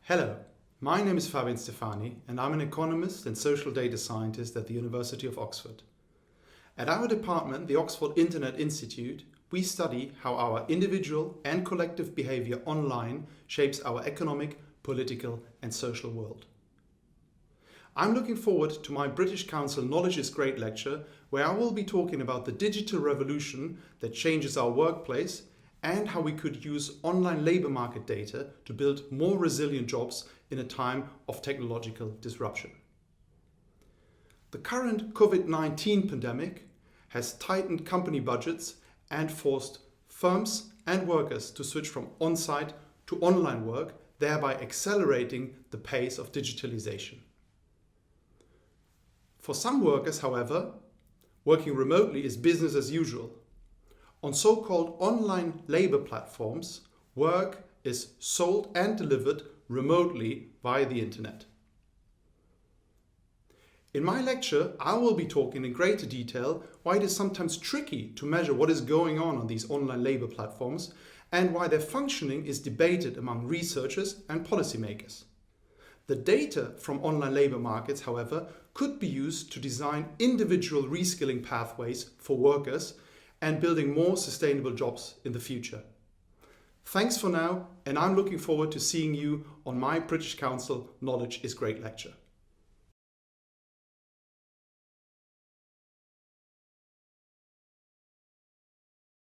Hello, my name is Stephany and I'm an economist and social data scientist at the University of Oxford. At our department, the Oxford Internet Institute, we study how our individual and collective behavior online shapes our economic, political and social world. I'm looking forward to my British Council Knowledge is Great lecture, where I will be talking about the digital revolution that changes our workplace and how we could use online labour market data to build more resilient jobs in a time of technological disruption. The current COVID-19 pandemic has tightened company budgets and forced firms and workers to switch from on-site to online work, thereby accelerating the pace of digitalization. For some workers, however, working remotely is business as usual. On so-called online labor platforms, work is sold and delivered remotely via the internet. In my lecture, I will be talking in greater detail why it is sometimes tricky to measure what is going on these online labor platforms and why their functioning is debated among researchers and policymakers. The data from online labor markets, however, could be used to design individual reskilling pathways for workers and building more sustainable jobs in the future. Thanks for now, and I'm looking forward to seeing you on my British Council Knowledge is Great lecture.